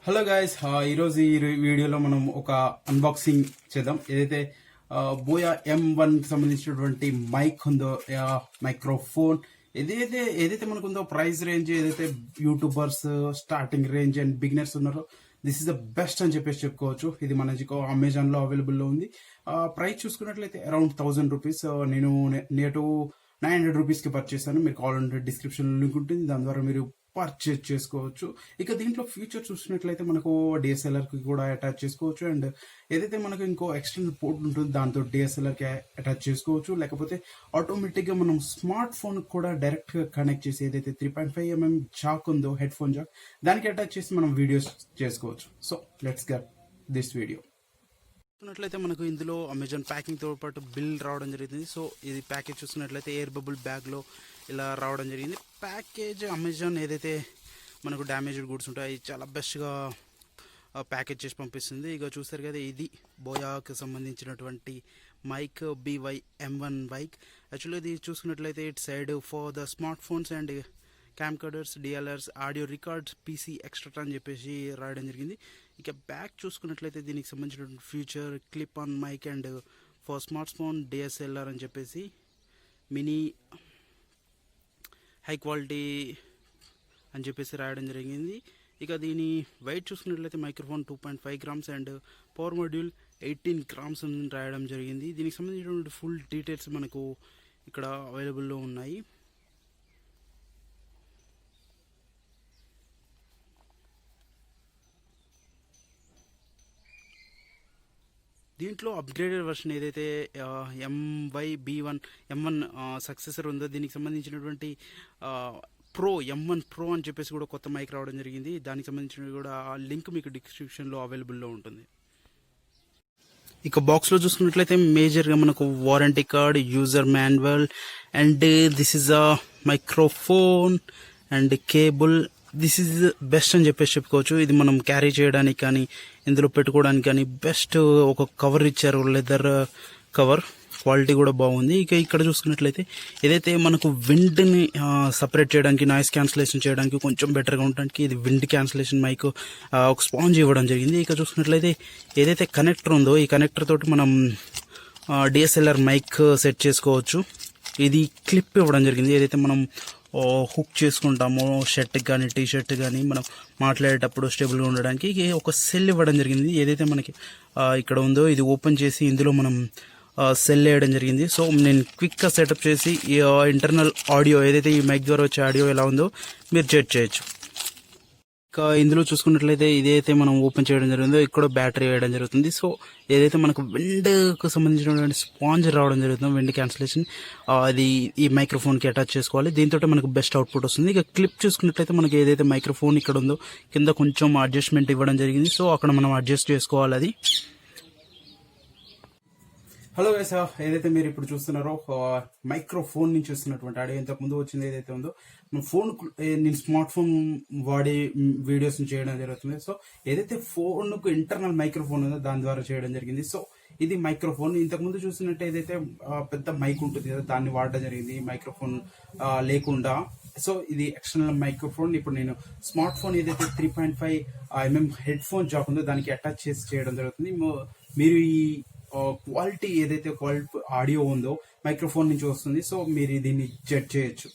Hello guys, ఈరోజు ఈ వీడియోలో మనం ఒక అన్బాక్సింగ్ చేద్దాం. ఏదైతే బోయా M1 కి సంబంధించినటువంటి మైక్ ఉందో, మైక్రోఫోన్ ఏదైతే మనకు ఉందో, ప్రైస్ రేంజ్ ఏదైతే YouTubers starting range and beginners ఉన్నారో, దిస్ ఇస్ ద బెస్ట్ అని చెప్పేసి చెప్పుకోవచ్చు. ఇది మనకి అమెజాన్ లో అవైలబుల్ లో ఉంది. ప్రైస్ చూసుకున్నట్లయితే అరౌండ్ 1000 రూపీస్. నేను నేటు 900 రూపీస్ కి పర్చేస్ చేశాను. మీరు కావాలంటే డిస్క్రిప్షన్ లింక్ ఉంటుంది, దాని ద్వారా మీరు పర్చేజ్ చేసుకోవచ్చు. ఇక దీంట్లో ఫీచర్ చూసినట్లయితే మనకు డిఎస్ఎల్ఆర్ కి కూడా అటాచ్ చేసుకోవచ్చు. అండ్ ఏదైతే మనకు ఇంకో ఎక్స్టర్నల్ పోర్ట్ ఉంటుంది, దాంతో డిఎస్ఎల్ఆర్ కి అటాచ్ చేసుకోవచ్చు. లేకపోతే ఆటోమేటిక్ గా మనం స్మార్ట్ ఫోన్ కూడా డైరెక్ట్ గా కనెక్ట్ చేసి, ఏదైతే 3.5mm జాక్ ఉందో, హెడ్ ఫోన్ జాక్, దానికి అటాచ్ చేసి మనం వీడియోస్ చేసుకోవచ్చు. So let's get this video. చూసుకున్నట్లయితే మనకు ఇందులో అమెజాన్ ప్యాకింగ్ తో పాటు బిల్ రావడం జరిగింది. సో ఇది ప్యాకేజ్ చూసుకున్నట్లయితే ఎయిర్ బబుల్ బ్యాగ్ లో ఇలా రావడం జరిగింది. ప్యాకేజ్ అమెజాన్ ఏదైతే మనకు డ్యామేజ్డ్ గుడ్స్ ఉంటాయి, చాలా బెస్ట్గా ప్యాకేజ్ చేసి పంపిస్తుంది. ఇక చూస్తారు కదా, ఇది బోయాకి సంబంధించినటువంటి మైక్, BY-M1 మైక్. యాక్చువల్లీ ఇది చూసుకున్నట్లయితే it side for the smart phones and camcorders, DLRs, audio records, PC extra అని చెప్పేసి రాయడం జరిగింది. ఇక బ్యాక్ చూసుకున్నట్లయితే దీనికి సంబంధించినటువంటి future clip on mic and for smart phone DSLR అని చెప్పేసి మినీ హై క్వాలిటీ అని చెప్పేసి రాయడం జరిగింది. ఇక దీని వెయిట్ చూసుకున్నట్లయితే microphone 2.5 grams and power module 18 grams అని రాయడం జరిగింది. దీనికి సంబంధించినటువంటి ఫుల్ డీటెయిల్స్ మనకు ఇక్కడ అవైలబుల్లో ఉన్నాయి. దీంట్లో అప్గ్రేడెడ్ వర్షన్ ఏదైతే M1 సక్సెసర్ ఉందో, దీనికి సంబంధించినటువంటి ప్రో M1 ప్రో అని చెప్పేసి కూడా కొత్త మైక్ రావడం జరిగింది. దానికి సంబంధించిన కూడా లింక్ మీకు డిస్క్రిప్షన్లో అవైలబుల్లో ఉంటుంది. ఇక బాక్స్లో చూసుకున్నట్లయితే మేజర్గా మనకు warranty card, user manual, and this is a microphone and cable. This is best అని చెప్పేసి చెప్పుకోవచ్చు. ఇది మనం క్యారీ చేయడానికి కానీ, ఇందులో పెట్టుకోవడానికి కానీ బెస్ట్ ఒక కవర్ ఇచ్చారు, లెదర్ కవర్. క్వాలిటీ కూడా బాగుంది. ఇక ఇక్కడ చూసుకున్నట్లయితే ఏదైతే మనకు విండ్ని సపరేట్ చేయడానికి, నాయిస్ క్యాన్సిలేషన్ చేయడానికి కొంచెం బెటర్గా ఉండడానికి ఇది విండ్ క్యాన్సిలేషన్ మైక్ ఒక స్పాంజ్ ఇవ్వడం జరిగింది. ఇక చూసుకున్నట్లయితే ఏదైతే కనెక్టర్ ఉందో, ఈ కనెక్టర్ తోటి మనం డిఎస్ఎల్ఆర్ మైక్ సెట్ చేసుకోవచ్చు. ఇది క్లిప్ ఇవ్వడం జరిగింది. ఏదైతే మనం హుక్ చేసుకుంటామో షర్ట్కి కానీ, టీ షర్ట్ కానీ, మనం మాట్లాడేటప్పుడు స్టేబుల్గా ఉండడానికి ఒక సెల్ ఇవ్వడం జరిగింది. ఏదైతే మనకి ఇక్కడ ఉందో ఇది ఓపెన్ చేసి ఇందులో మనం సెల్ వేయడం జరిగింది. సో నేను క్విక్గా సెటప్ చేసి ఇంటర్నల్ ఆడియో, ఏదైతే ఈ మైక్ ద్వారా వచ్చే ఆడియో ఎలా ఉందో మీరు చెక్ చేయొచ్చు. ఇంకా ఇందులో చూసుకున్నట్లయితే ఇదైతే మనం ఓపెన్ చేయడం జరిగిందో, ఇక్కడ బ్యాటరీ వేయడం జరుగుతుంది. సో ఏదైతే మనకు విండ్కు సంబంధించినటువంటి స్పాంజ్ రావడం జరుగుతుందో, విండ్ క్యాన్సిలేషన్, అది ఈ మైక్రోఫోన్కి అటాచ్ చేసుకోవాలి. దీంతో మనకు బెస్ట్ అవుట్పుట్ వస్తుంది. ఇక క్లిప్ చూసుకున్నట్లయితే మనకి ఏదైతే మైక్రోఫోన్ ఇక్కడ ఉందో, కింద కొంచెం అడ్జస్ట్మెంట్ ఇవ్వడం జరిగింది. సో అక్కడ మనం అడ్జస్ట్ చేసుకోవాలి అది. హలో గైస్, ఏదైతే మీరు ఇప్పుడు చూస్తున్నారో మైక్రోఫోన్ నుంచి వస్తున్నటువంటి ఆడియో, ఇంతకు ముందు వచ్చింది ఏదైతే ఉందో, ఫోన్ నేను స్మార్ట్ ఫోన్ వాడి వీడియోస్ చేయడం జరుగుతుంది. సో ఏదైతే ఫోన్ కు ఇంటర్నల్ మైక్రోఫోన్ ఉందో దాని ద్వారా చేయడం జరిగింది. సో ఇది మైక్రోఫోన్. ఇంతకు ముందు చూసినట్టు ఏదైతే పెద్ద మైక్ ఉంటుంది కదా, దాన్ని వాడడం జరిగింది మైక్రోఫోన్ లేకుండా. సో ఇది ఎక్స్టర్నల్ మైక్రోఫోన్. ఇప్పుడు నేను స్మార్ట్ ఫోన్ ఏదైతే 3.5mm హెడ్ ఫోన్ జాక్ ఉందో దానికి అటాచ్ చేసి చేయడం జరుగుతుంది. మీరు ఈ క్వాలిటీ ఏదైతే క్వాలిటీ ఆడియో ఉందో మైక్రోఫోన్ నుంచి వస్తుంది. సో మీరు దీన్ని జడ్జ్ చేయొచ్చు.